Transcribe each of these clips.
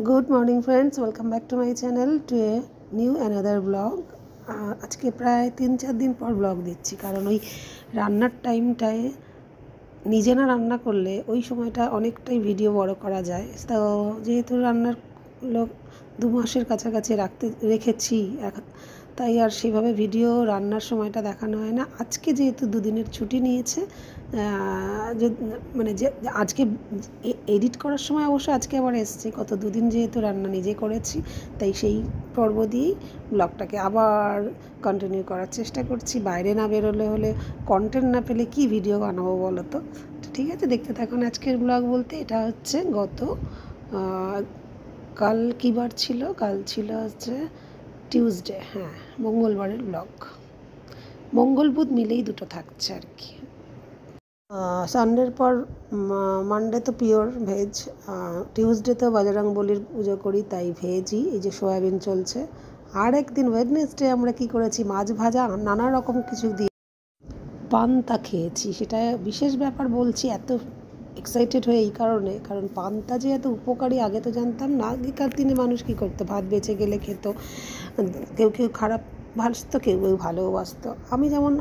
Good morning friends, welcome back to my channel to a new another blog. আজকে প্রায় 3-4 দিন পর blog দিচ্ছি, কারণ ওই রান্নার টাইমটায় নিজে না রান্না করলে ওই সময়টা অনেকটাই ভিডিও বড় করা যায়। তো যেহেতু রান্নার লোক 2 মাসের কাছাকাছি রেখেছি, তাই আর সেভাবে ভিডিও রান্নার সময়টা দেখানো হয় না। আজকে যেহেতু 2 দিনের ছুটি নিয়েছে, মানে যে আজকে এডিট করার সময় অবশ্য আজকে আবার এসছে, গত 2 দিন যেহেতু রান্না নিজে করেছি, তাই সেই পর্ব দিয়েই ব্লগটাকে আবার কন্টিনিউ করার চেষ্টা করছি। বাইরে না বেরোলে হলে কন্টেন্ট না পেলে কি ভিডিও বানাবো বলো তো। ঠিক আছে, দেখতে থাকুন আজকের ব্লগ। বলতে এটা হচ্ছে কাল কী বার ছিল, কাল ছিল হচ্ছে টিউসডে, হ্যাঁ মঙ্গলবারের ব্লগ। মঙ্গল বুধ মিলেই দুটো থাকছে আর কি। সানডের পর মানডে তো পিওর ভেজ, টিউসডেতেও বজরংবলির পুজো করি, তাই ভেজই। এই যে সয়াবিন চলছে। আর একদিন ওয়েডনেসডে আমরা কি করেছি, মাছ ভাজা নানা রকম কিছু দিয়ে পান্তা খেয়েছি। সেটা বিশেষ ব্যাপার বলছি এত এক্সাইটেড হয়ে এই কারণে, কারণ পান্তা যে এত উপকারী আগে তো জানতাম না। আগেকার দিনে মানুষ কী করতো, ভাত বেঁচে গেলে খেত, কেউ কেউ খারাপ ভাসতো, কেউ কেউ ভালোবাসতো।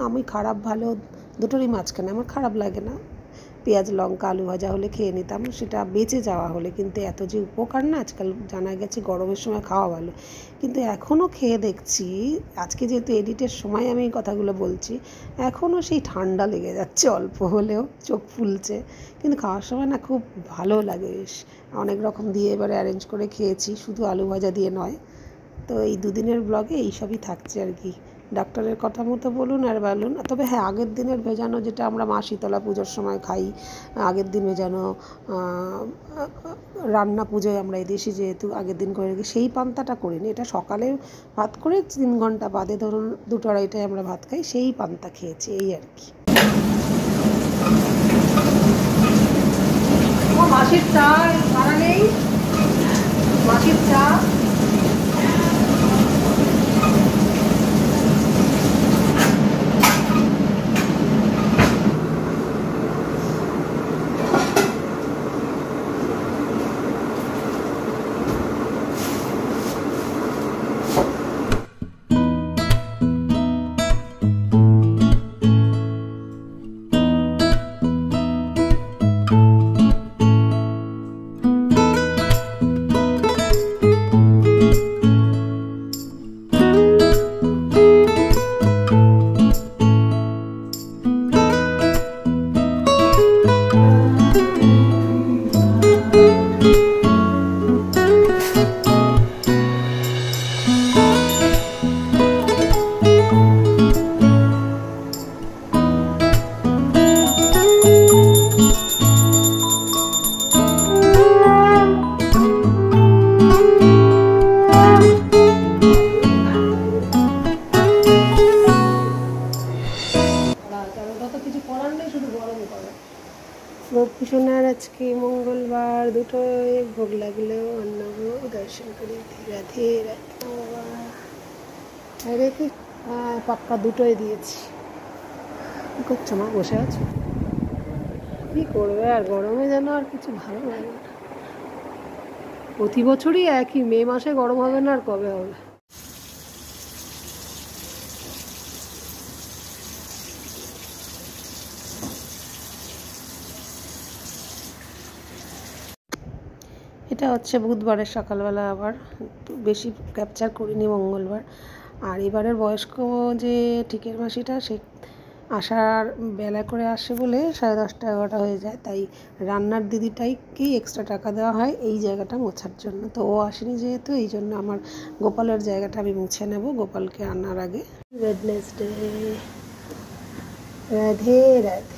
আমি খারাপ ভালো দুটোরই মাঝখানে, আমার খারাপ লাগে না। পেঁয়াজ লঙ্কা আলু ভাজা হলে খেয়ে নিতাম, সেটা বেঁচে যাওয়া হলে। কিন্তু এত যে উপকার না, আজকাল জানা গেছে গরমের সময় খাওয়া ভালো। কিন্তু এখনও খেয়ে দেখছি, আজকে যেহেতু এডিটের সময় আমি এই কথাগুলো বলছি, এখনও সেই ঠান্ডা লেগে যাচ্ছে, অল্প হলেও চোখ ফুলছে। কিন্তু খাওয়ার সময় না খুব ভালো লাগে, বেশ অনেক রকম দিয়ে এবারে অ্যারেঞ্জ করে খেয়েছি, শুধু আলু ভাজা দিয়ে নয়। তো এই 2 দিনের ব্লগে এইসবই থাকছে আর কি। ডাক্তারের কথা মতো বলুন আর বলুন, তবে হ্যাঁ আগের দিনের ভেজানো, যেটা আমরা মা শীতলা পুজোর সময় খাই, আগের দিন ভেজানো রান্না পুজোয় আমরা এদেশি যেহেতু আগের দিন করে রেখে সেই পান্তাটা করিনি। এটা সকালে ভাত করে 3 ঘন্টা বাদে ধরুন 2-2:30টায় আমরা ভাত খাই, সেই পান্তা খেয়েছি, এই আর কি। মাসির চা সারা নেই, মাসির চা ভূষণার আজকে মঙ্গলবার, দুটোই ভোগ লাগলেও অন্নভোগ দর্শন করি। রাধে রাধে দেখি, পাক্কা দুটোই দিয়েছি। কী করছো মা, বসে আছো? কী করবে আর, গরমে যেন আর কিছু ভালো লাগে না। প্রতি বছরই একই, মে মাসে গরম হবে না, আর কবে হবে? এটা হচ্ছে বুধবারের সকালবেলা, আবার বেশি ক্যাপচার করিনি মঙ্গলবার। আর এবারের বয়স্ক যে টিকের মাসিটা, সে আসার বেলা করে আসে বলে 10:30-11টা হয়ে যায়, তাই রান্নার দিদিটাইকেই এক্সট্রা টাকা দেওয়া হয় এই জায়গাটা মোছার জন্য। তো ও আসেনি যেহেতু, এই জন্য আমার গোপালের জায়গাটা আমি মুছে নেব গোপালকে আনার আগে। ওয়েডনেসডে, রাধে রাধে।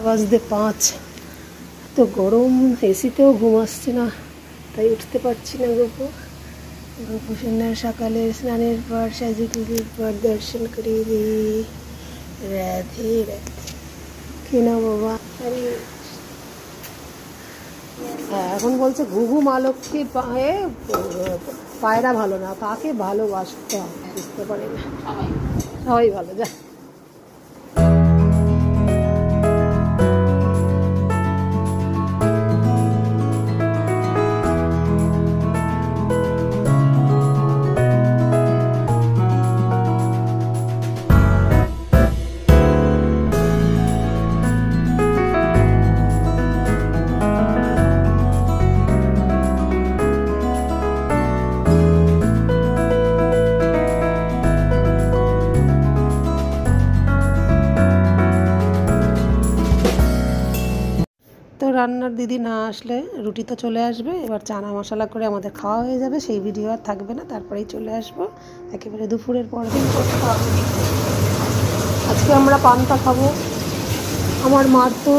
বাজতে 5, তো গরম, এসিতেও ঘুম আসছে না, তাই উঠতে পারছি না। ভূষণার সকালে স্নানের পর সাজুগুজুর পর দর্শন করিয়ে দিই। রাধে রাধে। কি না বাবা, এখন বলছে ঘুঘু মা লক্ষ্মীর পায়ে পায়রা ভালো না, তাকে ভালোবাসতে হবে, বুঝতে পারি না। সবাই ভালো, যা রান্নার দিদি না আসলে রুটি তো চলে আসবে, এবার চানা মশলা করে আমাদের খাওয়া হয়ে যাবে, সেই ভিডিও আর থাকবে না, তারপরেই চলে আসবো একেবারে দুপুরের পর দিন করতে হবে। আজকে আমরা পান্তা খাবো। আমার মার তো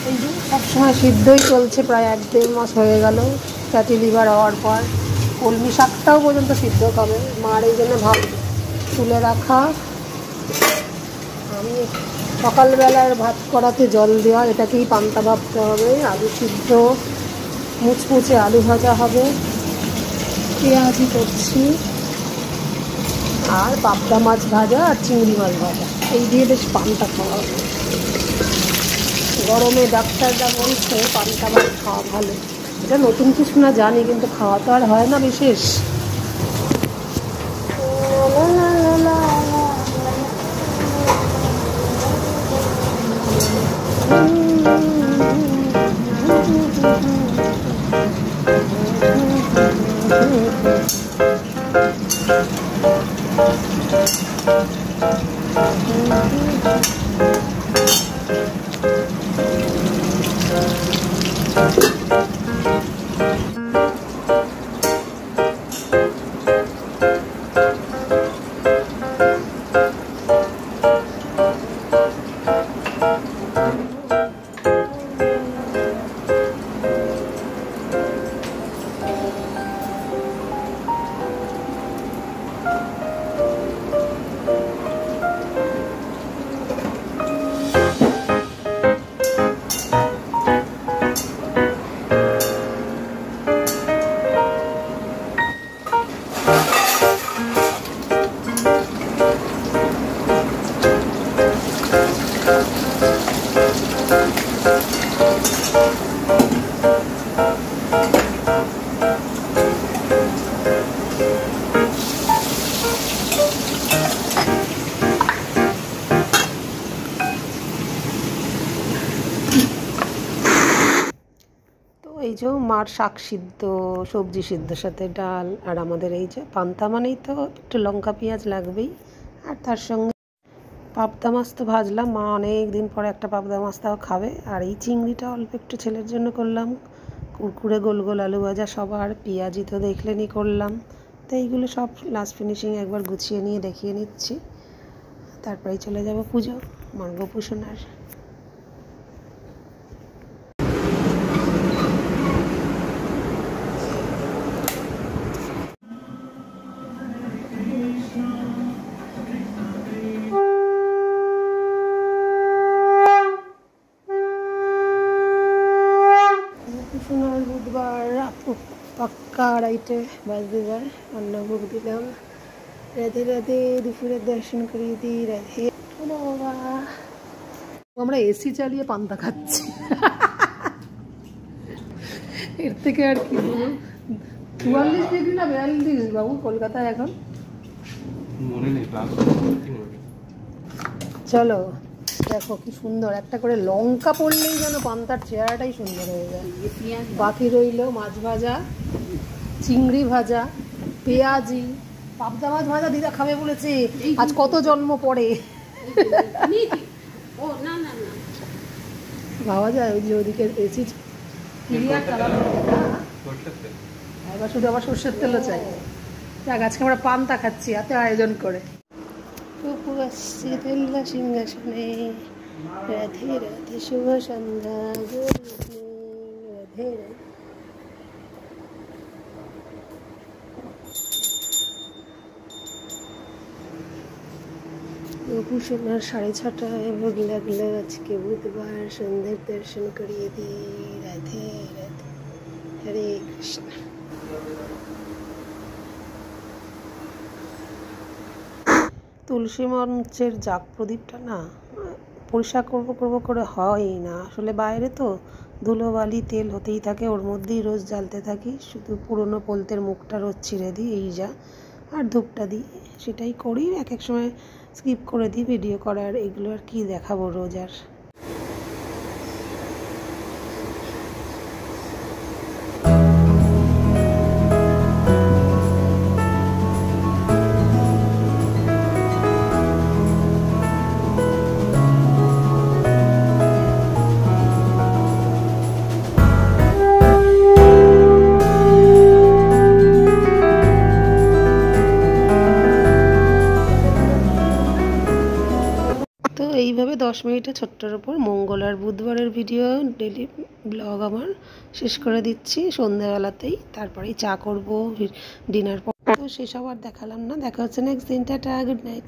এই যে সবসময় সিদ্ধই চলছে, প্রায় 1-1.5 মাস হয়ে গেল ফ্যাটি লিভার হওয়ার পর। কলমি শাকটাও পর্যন্ত সিদ্ধ খাবে মার, এই জন্য ভাব তুলে রাখা। আমি সকালবেলার ভাত করাতে জল দেওয়া, এটাকেই পান্তা ভাবতে হবে। আলু সিদ্ধ, মুচমুচে আলু ভাজা হবে, পেঁয়াজি করছি, আর পাবদা মাছ ভাজা আর চিংড়ি মাছ ভাজা, এই দিয়ে বেশ পান্তা খাওয়া হবে। গরমে ডাক্তাররা বলছে পান্তা ভাত খাওয়া ভালো। এটা নতুন কিছু না জানি, কিন্তু খাওয়া তো আর হয় না বিশেষ। এই যে মার শাক সিদ্ধ, সবজি সিদ্ধর সাথে ডাল, আর আমাদের এই যে পান্তা মানেই তো একটু লঙ্কা পেঁয়াজ লাগবেই, আর তার সঙ্গে পাবদা মাছ তো ভাজলাম, মা অনেক দিন পরে একটা পাবদা মাছ তাও খাবে। আর এই চিংড়িটা অল্প একটু ছেলের জন্য করলাম, কুরকুরে গোল গোল আলু ভাজা সবার, পেঁয়াজি তো দেখলেনই করলাম। তো এইগুলো সব লাস্ট ফিনিশিং একবার গুছিয়ে নিয়ে দেখিয়ে নিচ্ছি, তারপরেই চলে যাব পুজো মার গোপুসোনার। বুধবার পাক্কা 2:30 বাজবেবার অন্নভোগ দিলাম। রাধে রাধে, দুপুরের দর্শন করিয়ে দিই। রাধে বাবা, আমরা এসি চালিয়ে পান্তা খাচ্ছি, এর থেকে আর কি বলবো। 44 ডিগ্রি না 42 বাবু কলকাতায় এখন? চলো দেখো কি সুন্দর, একটা করে লঙ্কা পড়লেই যেন পান্তার চেহারাটাই সুন্দর হয়ে যায়। বাকি রইল মাছ ভাজা, চিংড়ি ভাজা, পেঁয়াজি, পাবদা মাছ ভাজা দিদা খাবে বলেছে, আজ কত জন্ম পড়ে ভাবা যায়। ওই যে ওদিকে এসি এবার শুধু আবার সর্ষের তেলও চাই। যাক, আজকে আমরা পান্তা খাচ্ছি এত আয়োজন করে। সিংহাসনে রাধে রাধে, শুভ সন্ধ্যা, রাধে রাধে। গোপুসোনার 6:30 ভোগ লাগলো, আজকে বুধবার, সন্ধ্যের দর্শন করিয়ে দিই। রাধে রাধে, হরে কৃষ্ণ। তুলসী মঞ্চের জাগ প্রদীপটা না পরিষ্কার করবো করে হয় না, আসলে বাইরে তো ধুলোবালি তেল হতেই থাকে, ওর মধ্যেই রোজ জ্বালতে থাকি। শুধু পুরনো পলতের মুখটা রোজ ছিঁড়ে দিই, এই যা, আর ধূপটা দিই, সেটাই করি। এক এক সময় স্কিপ করে দিই ভিডিও করার, এগুলো আর কি দেখাবো রোজ আর। তো এইভাবে 10 মিনিটে ছোট্টর ওপর মঙ্গল আর বুধবারের ভিডিও ডেলি ব্লগ আমার শেষ করে দিচ্ছি সন্ধ্যাবেলাতেই। তারপরেই চা করব ডিনার পর, তো সেসব আর দেখালাম না। দেখা হচ্ছে নেক্সট দিন। Tata, good night.